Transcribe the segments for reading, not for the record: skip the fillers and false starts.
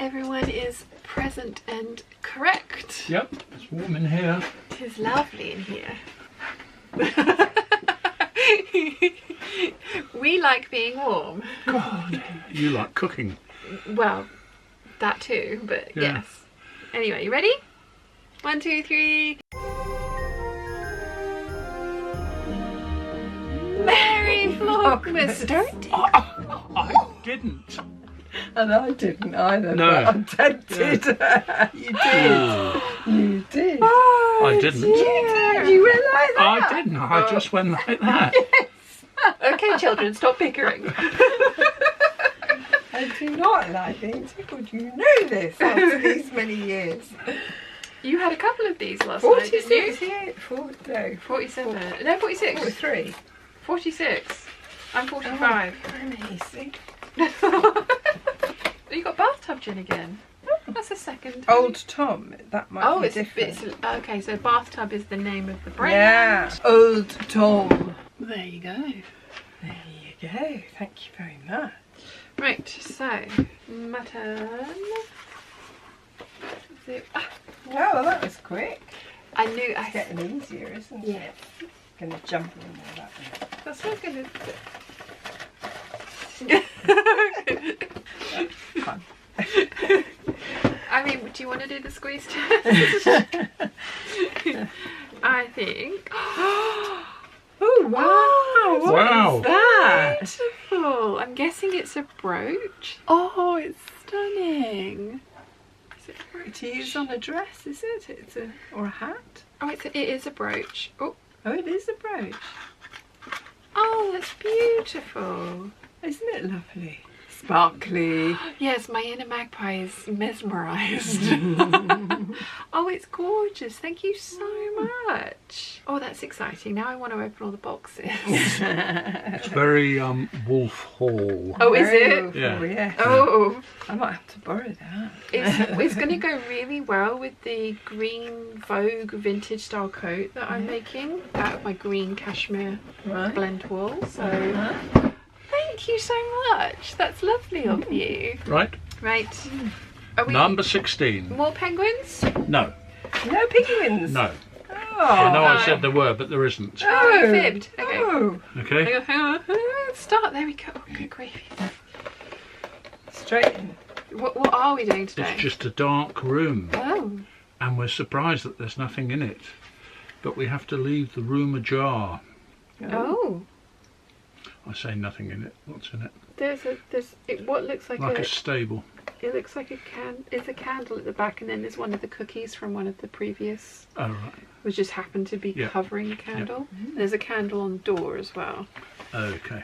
Everyone is present and correct. Yep, it's warm in here. It is lovely in here. We like being warm. God, you like cooking. Well, that too, but Yeah. yes. Anyway, you ready? 1, 2, 3. Merry Vlogmas! Don't I didn't. And I didn't either. No. But I'm tempted. You did. You did. I didn't. You did. You went like that. I didn't. I just went like that. Okay, children, stop bickering. I do not like being tickled. You know this after these many years. You had a couple of these last night, didn't 46 you? here. No, 47. No, 46. 43. 46. I'm 45. Amazing. You got bathtub gin again. That's a second. Old Tom. That might be different. it's okay. So bathtub is the name of the brand. Yeah. Old Tom. There you go. There you go. Thank you very much. Right. So mutton. Well, that was quick. I knew. It's getting easier, isn't Yeah. it? Gonna jump in all that way. That's not gonna. Fun. I mean, do you want to do the squeeze test? I think. Oh wow! Wow. What is that? Beautiful. I'm guessing it's a brooch. Oh, it's stunning. Is it a brooch? To use on a dress, is it? It's a or a hat? Oh, it is a brooch. Oh, it is a brooch. oh, that's beautiful. Isn't it lovely? Sparkly. Yes, my inner magpie is mesmerised. Oh, it's gorgeous. Thank you so much. Oh, that's exciting. Now I want to open all the boxes. It's very Wolf Hall. Oh, is it? Beautiful, Yeah. yeah. Oh, I might have to borrow that. it's going to go really well with the green Vogue vintage style coat that I'm making out of my green cashmere Right. blend wool. So thank you so much. That's lovely of you. Right. Right. Are we Number 16. more penguins? No. No penguins. No. Oh. I know I said there were, but there isn't. Oh, you fibbed. Okay. Oh. Okay. Hang on. Start. There we go. Oh, good gravy. Straight in. What are we doing today? It's just a dark room, Oh. and we're surprised that there's nothing in it. But we have to leave the room ajar. Oh. I say nothing in it. What's in it? What looks like Like a stable. it looks like it's a candle at the back, and then there's one of the cookies from one of the previous, Oh, right. which just happened to be Yeah. covering the candle. There's a candle on the door as well, Okay.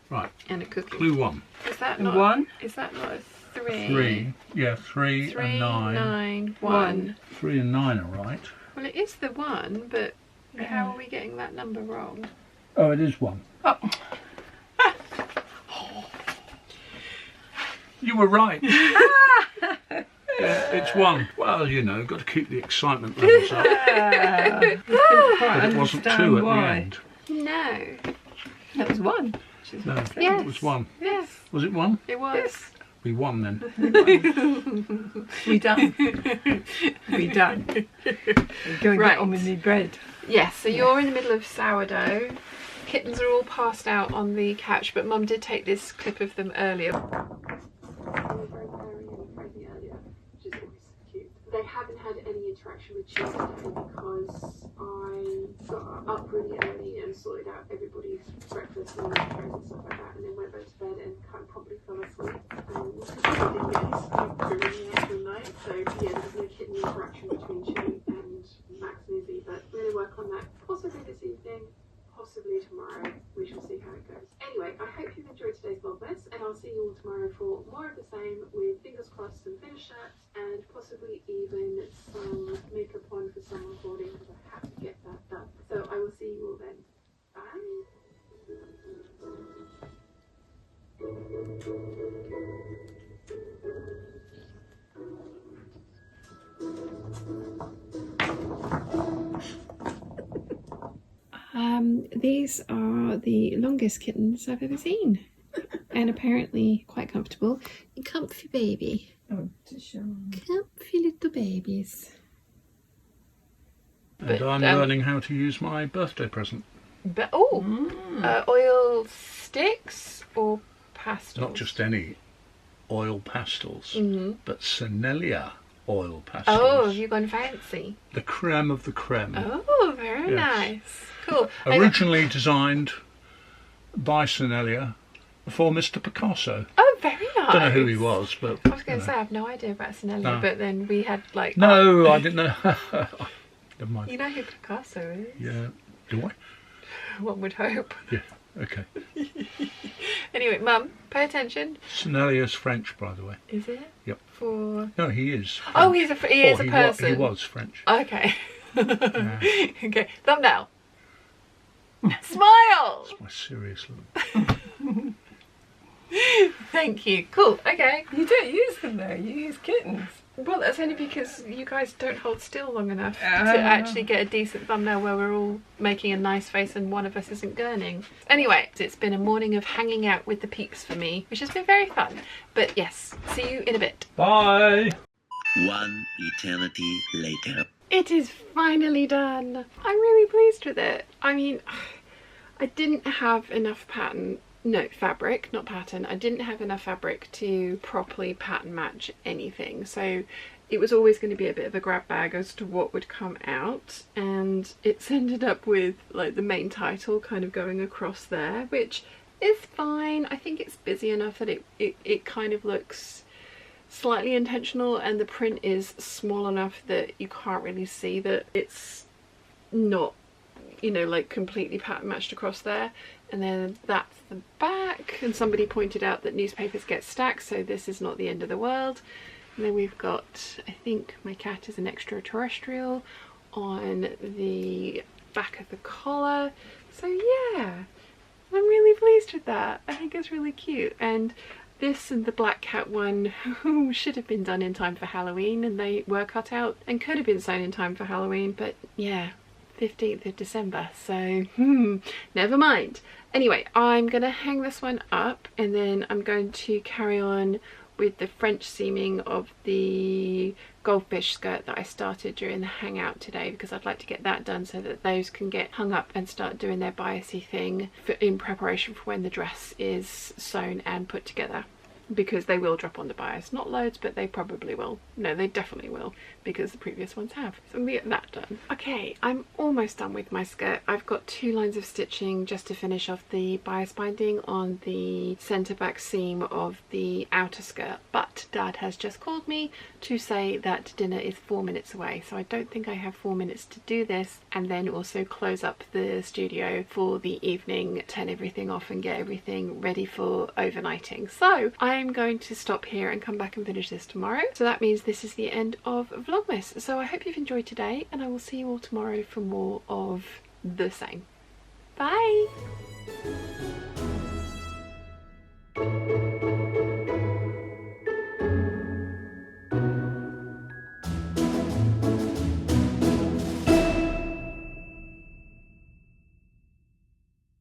Right. and a cookie. Clue 1. Is that And not 1. Is that not a 3? 3. Yeah, 3 3, and 9. 9, 1. 3 and 9 are right. Well, it is the 1, but how are we getting that number wrong? Oh, it is 1. Oh. You were right. Yeah, it's 1. Well, you know, got to keep the excitement levels up. But it wasn't 2 at the end. No. That was 1. No, Yes. it was 1. Yes, Was it 1? it was. We won then. We done. We done. Go and Right. get on with me bread. Yes, so you're in the middle of sourdough. Kittens are all passed out on the couch, but Mum did take this clip of them earlier. They haven't had any interaction with Tuesday because I got up really early and sorted out everybody's breakfast and lunch and stuff like that, and then went back to bed and probably fell asleep. Because I didn't get any sleep during the actual night, so yeah, there was no kitten interaction between Chili and Max and Izzy, but we're going to work on that possibly this evening, possibly tomorrow. We shall see how it goes. Anyway, I hope you've enjoyed today's Vlogmas, and I'll see you all tomorrow for more of the same, with fingers crossed some finished shirts and possibly even some makeup on for some recording, because I have to get that done. So I will see you all then. Bye. These are the longest kittens I've ever seen, and apparently quite comfortable. Comfy baby. Oh, to show. Comfy little babies. And I'm learning how to use my birthday present. But oil sticks or pastels? Not just any oil pastels, but Senelia oil pastels. Oh, have you gone fancy? The creme of the creme. Oh, very nice. Cool. Originally designed by Senelia for Mr. Picasso. Oh, very nice. Don't know who he was, but... I was going to say, I have no idea about Senelia, but then we had like... No, I didn't know. Never mind. You know who Picasso is? Yeah. Do I? One would hope. Yeah, okay. Anyway, Mum, pay attention. Senelia's French, by the way. Is it? Yep. For... No, he is French. Oh, he is a person. He was French. Okay. Okay, thumbnail. Smile! That's my serious look. Thank you. Cool, okay. You don't use them though, you use kittens. Well, that's only because you guys don't hold still long enough to actually get a decent thumbnail where we're all making a nice face and one of us isn't gurning. Anyway, it's been a morning of hanging out with the peeps for me, which has been very fun. But yes, see you in a bit. Bye! One eternity later. It is finally done. I'm really pleased with it. I mean, I didn't have enough fabric, not pattern. I didn't have enough fabric to properly pattern match anything. So it was always going to be a bit of a grab bag as to what would come out. And it's ended up with like the main title kind of going across there, which is fine. I think it's busy enough that it kind of looks slightly intentional, and the print is small enough that you can't really see that it's not, you know, like completely pattern matched across there. And then that's the back, and somebody pointed out that newspapers get stacked, so this is not the end of the world. And then we've got, I think my cat is an extraterrestrial on the back of the collar. So yeah, I'm really pleased with that. I think it's really cute. And this and the black cat one should have been done in time for Halloween, and they were cut out and could have been sewn in time for Halloween, but yeah, 15th of December, so never mind. Anyway, I'm gonna hang this one up, and then I'm going to carry on with the French seaming of the goldfish skirt that I started during the hangout today, because I'd like to get that done so that those can get hung up and start doing their biasy thing in preparation for when the dress is sewn and put together, because they will drop on the bias. Not loads, but they probably will. No, they definitely will, because the previous ones have. So I'm gonna get that done. Okay, I'm almost done with my skirt. I've got 2 lines of stitching just to finish off the bias binding on the centre back seam of the outer skirt, but Dad has just called me to say that dinner is 4 minutes away, so I don't think I have 4 minutes to do this, and then also close up the studio for the evening, turn everything off and get everything ready for overnighting. So I'm going to stop here and come back and finish this tomorrow. So that means this is the end of Vlogmas. So I hope you've enjoyed today, and I will see you all tomorrow for more of the same. Bye!